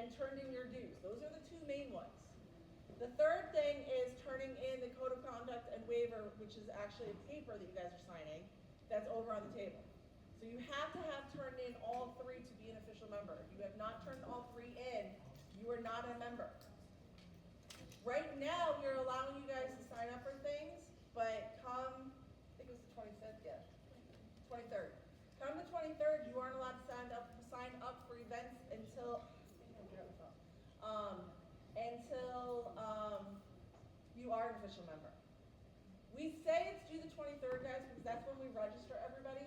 and turned in your dues. Those are the two main ones. The third thing is turning in the code of conduct and waiver, which is actually a paper that you guys are signing, that's over on the table. So you have to have turned in all three to be an official member. If you have not turned all three in, you are not a member. Right now, we're allowing you guys to sign up for things, but come, I think it was the 25th, yeah, 23rd. Come the 23rd, you aren't allowed to sign up for events until, you are an official member. We say it's due the 23rd, guys, because that's when we register everybody.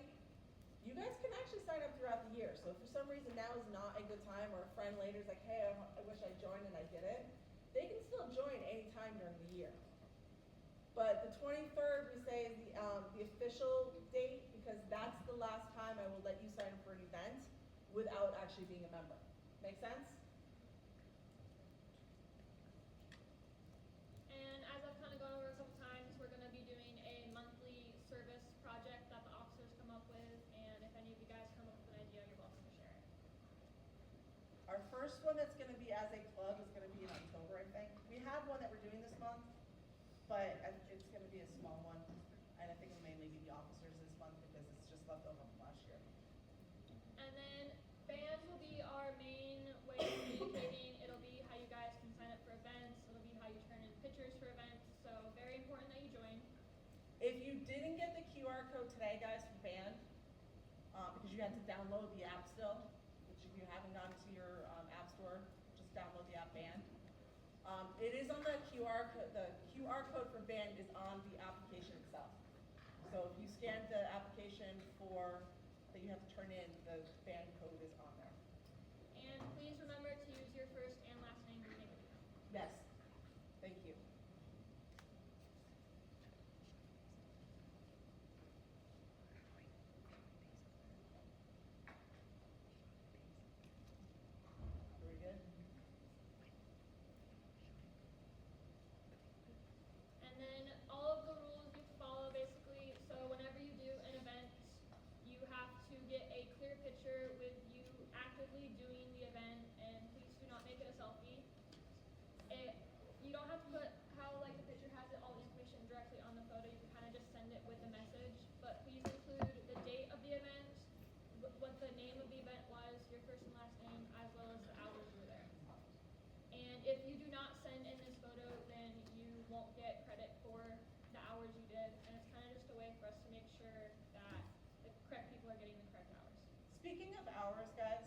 You guys can actually sign up throughout the year. So if for some reason now is not a good time, or a friend later is like, hey, I wish I joined and I didn't, they can still join any time during the year. But the 23rd, we say, is the official date, because that's the last time I will let you sign up for an event without actually being a member. Make sense? And as I've kind of gone over a couple times, we're going to be doing a monthly service project that the officers come up with, and if any of you guys come up with an idea, you're welcome to share it. Our first one that's going to be as a club is going to be in October, I think. We have one that we're doing this month, but it's going to be a small one, and I think it'll mainly be the officers this month because it's just left over from last year. And then band will be our main way of communicating. It'll be how you guys can sign up for events. It'll be how you turn in pictures for events. So very important that you join. If you didn't get the QR code today, guys, for band, because you had to download the app still, which if you haven't gone to your app store, just download the app band. It is on the QR code. The QR code for band is on the application itself. So if you scan the application that you have to turn in, the band code is on there. And please remember to use your first and last name to make it count. Yes. Thank you. Very good. And then all of the rules you have to follow basically. So whenever you do an event, you have to get a clear picture with you actively doing the event, and please do not make it a selfie. You don't have to put how like the picture has all the information directly on the photo. You can kind of just send it with the message, but please include the date of the event, what the name of the event was, your first and last name, as well as the hours you were there. And if you do not send in this photo, then you won't get credit for the hours you did, and it's kind of just a way for us to make sure that the correct people are getting the correct hours. Speaking of hours, guys,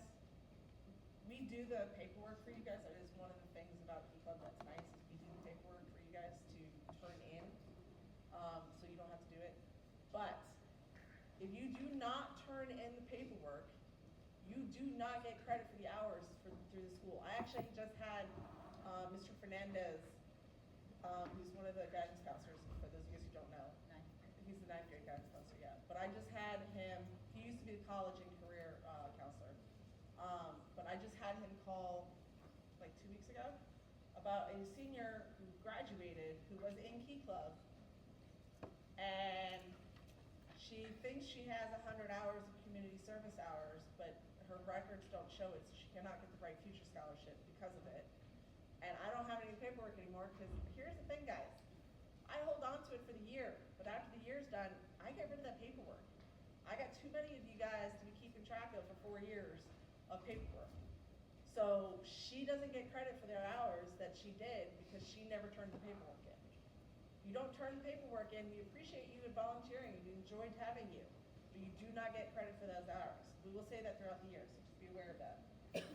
we do the paperwork for you guys. That is one of the things about Key Club that's nice, is we do the paperwork for you guys to turn in, so you don't have to do it. But if you do not turn in the paperwork, you do not get credit for the hours through the school. I actually just had Mr. Fernandez, who's one of the guidance counselors, for those of you who don't know. He's the 9th grade guidance counselor, yeah. But I just had him, he used to be the college and career counselor. But I just had him call like 2 weeks ago about a senior who graduated who was in Key Club, and she thinks she has 100 hours of community service hours, but her records don't show it, so she cannot get the Bright Future Scholarship because of it. And I don't have any paperwork anymore, because here's the thing, guys. I hold on to it for the year, but after the year's done, I get rid of that paperwork. I got too many of you guys to be keeping track of for 4 years of paperwork. So she doesn't get credit for their hours that she did because she never turned the paperwork in. You don't turn the paperwork in, we appreciate you and volunteering, we enjoyed having you, but you do not get credit for those hours. We will say that throughout the year, so just be aware of that.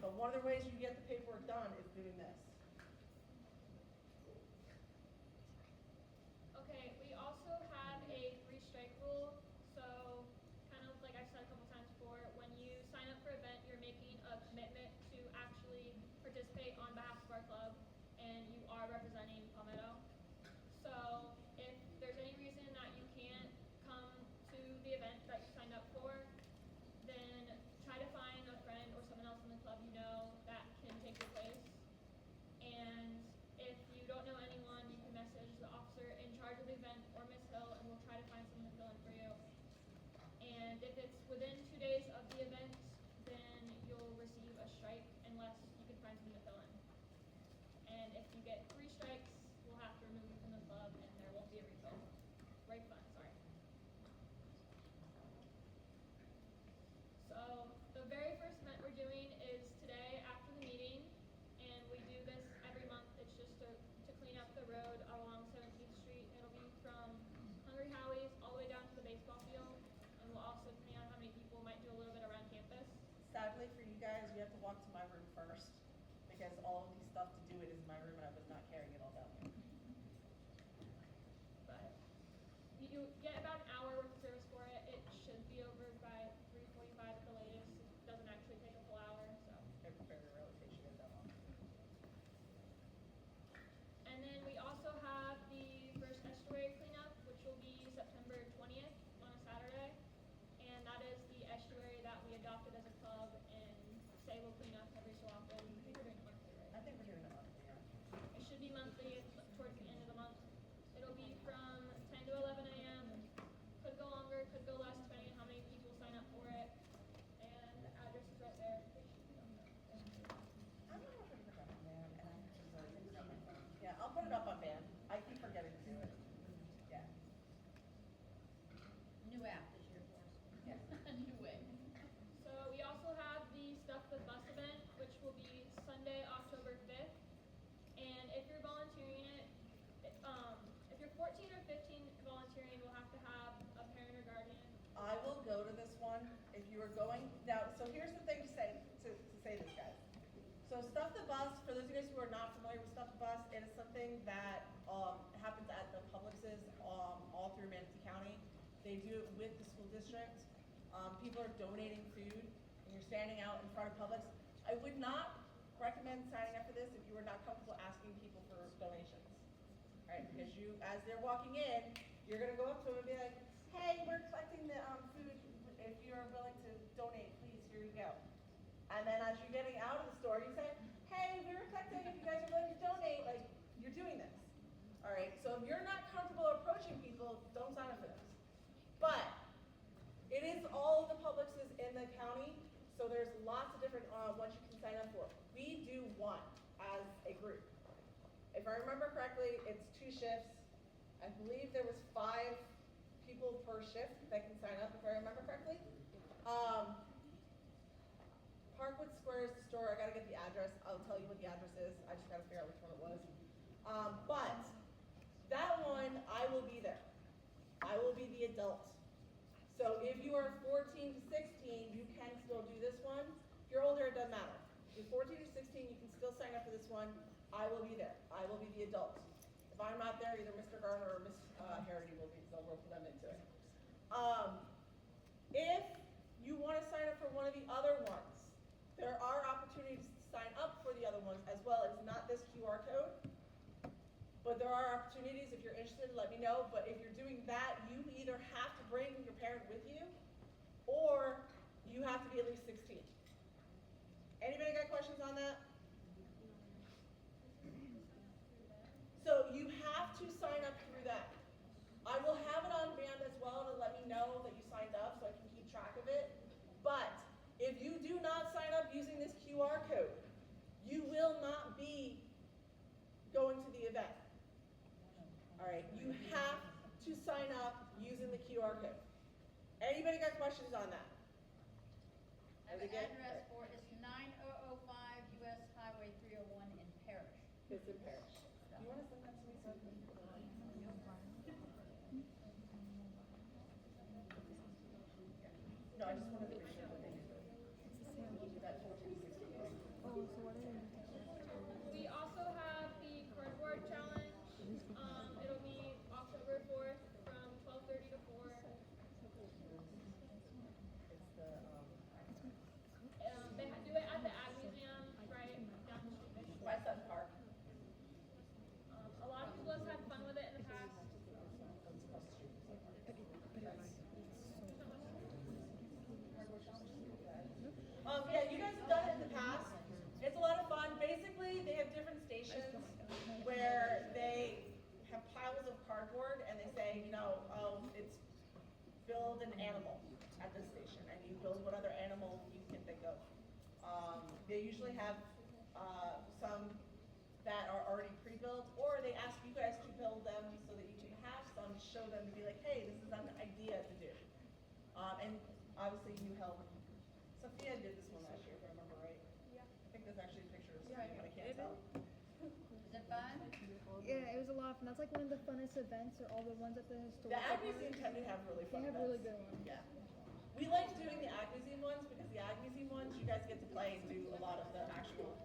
But one of the ways you get the paperwork done is doing this. Okay, we also have a 3-strike rule. So kind of like I've said a couple times before, when you sign up for an event, you're making a commitment to actually participate on behalf of our club, and you are representing Palmetto. So if there's any reason that you can't come to the event that you signed up for, then try to find a friend or someone else in the club you know that can take your place. And if you don't know anyone, you can message the officer in charge of the event or Miss Hill, and we'll try to find someone to fill in for you. And if it's within 2 days of the event, then you'll receive a strike unless you can find someone to fill get 3 strikes, we'll have to remove you from the club, and there won't be a refund. Sorry. So the very first event we're doing is today after the meeting, and we do this every month. It's just to clean up the road along 17th Street. It'll be from Hungry Howie's all the way down to the baseball field, and we'll also, depending on how many people, might do a little bit around campus. Sadly for you guys, you have to walk to my room first, because all of these stuff to do it is in my room, and I was not carrying it all down here. But you get about an hour worth of service for it. It should be over by 3:45 at the latest. It doesn't actually take a full hour, so. It very rarely takes you guys that long. And then we also have the first estuary cleanup, which will be September 20th on a Saturday. And that is the estuary that we adopted as a club and say we'll clean up every so often. I think we're doing it monthly, right? I think we're doing it monthly, yeah. It should be monthly towards the end of the month. It'll be from 10 to 11 a.m. Could go longer, could go less, depending on how many people sign up for it. And the address is right there. I'm not sure if I forgot my van, and I actually already forgot my phone. Yeah, I'll put it up on van. I keep forgetting to do it. Yeah. New app this year for us. Yes. New way. So we also have the Stuff the Bus event, which will be Sunday, October 5th. And if you're volunteering if you're 14 or 15 volunteering, we'll have to have a parent or guardian. I will go to this one if you are going. Now, so here's the thing to say this, guys. So Stuff the Bus, for those of you guys who are not familiar with Stuff the Bus, it is something that happens at the Publixes all through Manatee County. They do it with the school district. People are donating food, and you're standing out in front of Publix. I would not recommend signing up for this if you are not comfortable asking people for donations. Right, because you, as they're walking in, you're gonna go up to them and be like, hey, we're collecting the food. If you're willing to donate, please, here you go. And then as you're getting out of the store, you say, hey, we're collecting, if you guys are willing to donate, like, you're doing this. All right, so if you're not comfortable approaching people, don't sign up for this. But it is all the Publixes in the county, so there's lots of different ones you can sign up for. We do one as a group. If I remember correctly, it's 2 shifts. I believe there was 5 people per shift that can sign up, if I remember correctly. Parkwood Square is the store. I gotta get the address. I'll tell you what the address is. I just gotta figure out which one it was. But that one, I will be there. I will be the adult. So if you are 14 to 16, you can still do this one. If you're older, it doesn't matter. If you're 14 to 16, you can still sign up for this one. I will be there. I will be the adult. If I'm not there, either Mr. Garner or Miss Harity will be, they'll rope them into it. If you want to sign up for one of the other ones, there are opportunities to sign up for the other ones as well. It's not this QR code, but there are opportunities. If you're interested, let me know. But if you're doing that, you either have to bring your parent with you, or you have to be at least 16. Anybody got questions on that? So you have to sign up through that. I will have it on band as well to let me know that you signed up so I can keep track of it. But if you do not sign up using this QR code, you will not be going to the event. All right, you have to sign up using the QR code. Anybody got questions on that? I have an address for, it's 9005 US Highway 301 in Parrish. It's in Parrish. You want to send that to me so I can put it on? No, I just wanted to make sure that they do it. That 14, 16. We also have the cardboard challenge. It'll be October 4th from 12:30 to 4. It's the, They do it at the Ag Museum, right down the street. by Sutton Park. A lot of people have had fun with it in the past. Yeah, you guys have done it in the past. It's a lot of fun. Basically, they have different stations where they have piles of cardboard and they say, you know, it's build an animal at this station, and you build what other animal you can think of. They usually have some that are already pre-built, or they ask you guys to build them so that you can have some to show them to be like, hey, this is an idea to do. And obviously you helped. Sophia did this one last year, if I remember right. Yeah. I think there's actually a picture of Sophia, but I can't tell. Is it fun? Yeah, it was a lot of fun. That's like one of the funnest events, or all the ones at the The historical Ag Museum park. tend to have really They fun have events. really good ones. Yeah. We like doing the Ag Museum ones because the Ag Museum ones, you guys get to play and do a lot of the actual.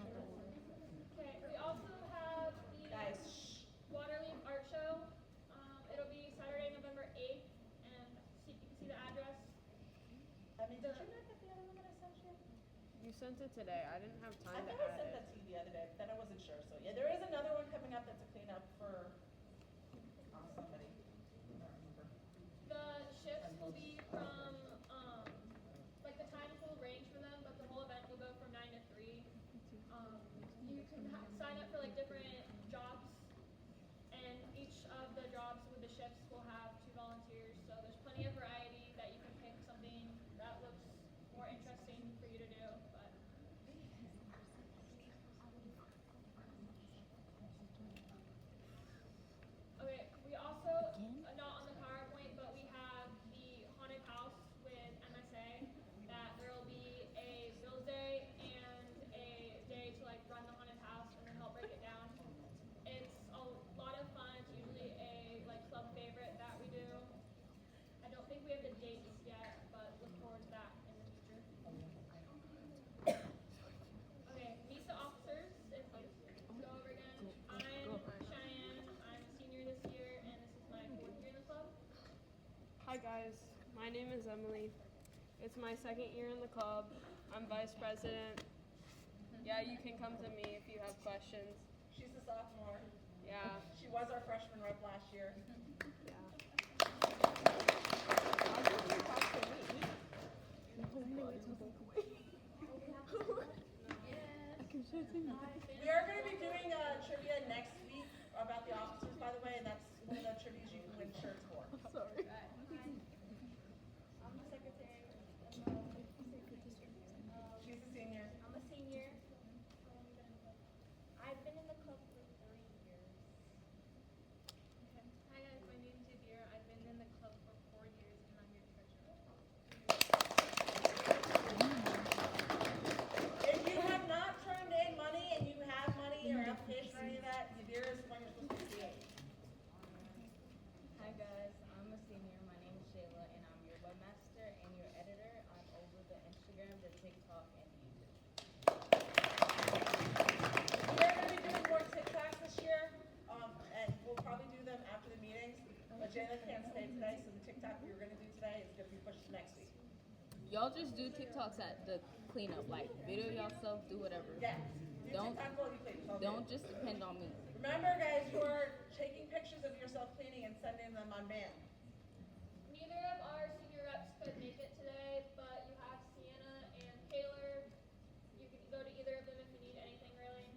Okay, we also have the Guys, shh. Waterleaf Art Show. It'll be Saturday, November 8th, and you can see the address. I mean, did you not get the other one that I sent you? You sent it today. I didn't have I time to thought I add sent it. that to you the other day, but then I wasn't sure. So yeah, there is another one coming up that's a cleanup for somebody. I don't remember. The shifts will be from, like the times will range for them, but the whole event will go from 9 to 3. You can sign up for like different jobs, and each of the jobs with the shifts will have 2 volunteers. So there's plenty of variety that you can pick something that looks more interesting for you to do. But okay, we also, not on the PowerPoint, but we have the haunted house with MSA, that there will be a Bills Day and a day to like run the haunted house and then help break it down. It's a lot of fun. It's usually a like club favorite that we do. I don't think we have the dates yet, but look forward to that in the future. Okay, NISA officers, if you go over again. I'm Cheyenne. I'm a senior this year, and this is my 4th year in the club. Hi guys, my name is Emily. It's my 2nd year in the club. I'm vice president. Yeah, you can come to me if you have questions. She's a sophomore. Yeah, She was our freshman rep last year. yeah. We are going to be doing trivia next week about the officers, by the way, and that's one of the trivias you can win shirts for. Sorry. I'm the secretary. She's a senior. I'm a senior. I've been in the club for 3 years. Hi guys, my name's Yadira. I've been in the club for 4 years, and I'm your treasurer. If you have not turned in money and you have money or application or any of that, Yadira is the one you're supposed to see. Hi guys, I'm a senior. My name is Shayla, and I'm your webmaster and your editor. I'm over the Instagram, the TikTok, and the YouTube. We are going to be doing more TikToks this year, and we'll probably do them after the meetings. But Jayla can't stay today, so the TikTok we were going to do today is going to be pushed to next week. Y'all just do TikToks at the cleanup, like video yourself, do whatever. Yeah. Do Don't- TikTok while you clean. It's all good. Don't just depend on me. Remember, guys, you are taking pictures of yourself cleaning and sending them on band. Neither of our senior reps could make it today, but you have Sienna and Taylor. You can go to either of them if you need anything, really.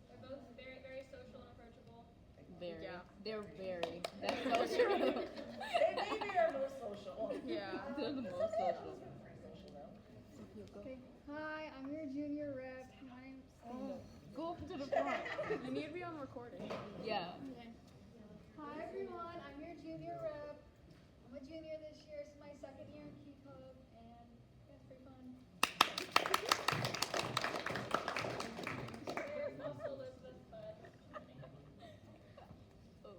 They're both very, very social and approachable. Very. Yeah. They're very. That's so true. They maybe are most social. Yeah. They're the most Sophia social. was pretty social, though. Okay. Hi, I'm your junior rep. My name's Go up to the front. You need to be on recording. Yeah. Hi everyone, I'm your junior rep. I'm a junior this year. It's my 2nd year in Key Club, and yeah, it's pretty fun. There's also Elizabeth, but Oh.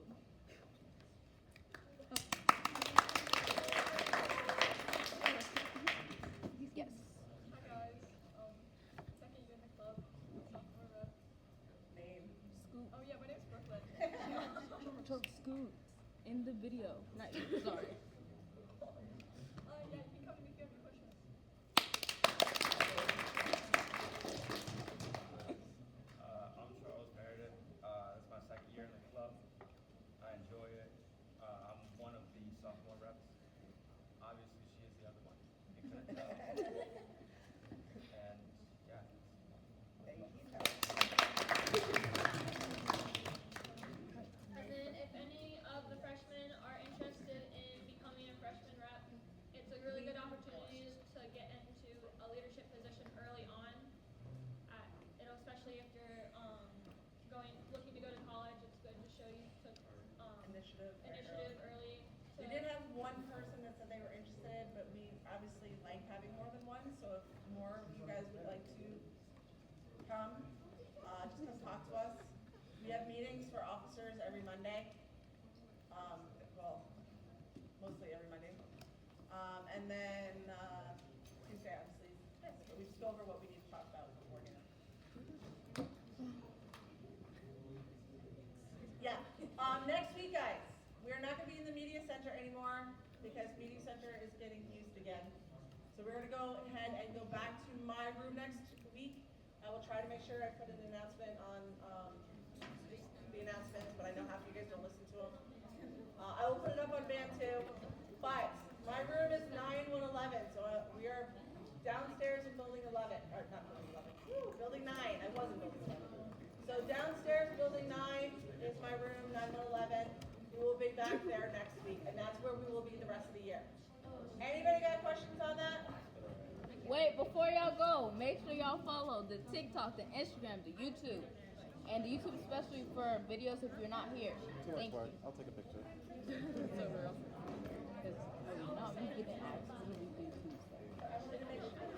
Yes. hi guys. Second year in the club, sophomore rep. Name. Scoop. Oh yeah, my name's Brooklyn. Scoop. In the video. Not you. Sorry. Yeah, you can come in if you have any questions. I'm Charles Meredith. It's my 2nd year in the club. I enjoy it. I'm one of the sophomore reps. Obviously, she is the other one. You couldn't tell. And yeah. Thank you. And then if any of the freshmen are interested in becoming initiative very early. early. We did have one person that said they were interested, but we obviously like having more than one, so if more of you guys would like to come, just come talk to us. We have meetings for officers every Monday. Well, mostly every Monday. And then, Tuesday obviously, is this, but we just go over what we need to talk about beforehand. Yeah, next week, guys, we are not gonna be in the media center anymore because media center is getting used again. So we're gonna go ahead and go back to my room next week. I will try to make sure I put an announcement on, the announcements, but I know half of you guys don't listen to them. I will put it up on band too, but my room is 9111, so we are downstairs in building 11, or not building 11, building 9, I was in building 11. So downstairs, building 9 is my room, 9111. We will be back there next week, and that's where we will be the rest of the year. Anybody got questions on that? Wait, before y'all go, make sure y'all follow the TikTok, the Instagram, the YouTube, and the YouTube especially for videos if you're not here. Thank you. I'll take a picture. So real. Because, you know, we get asked when we do Tuesday. I wanted to make sure.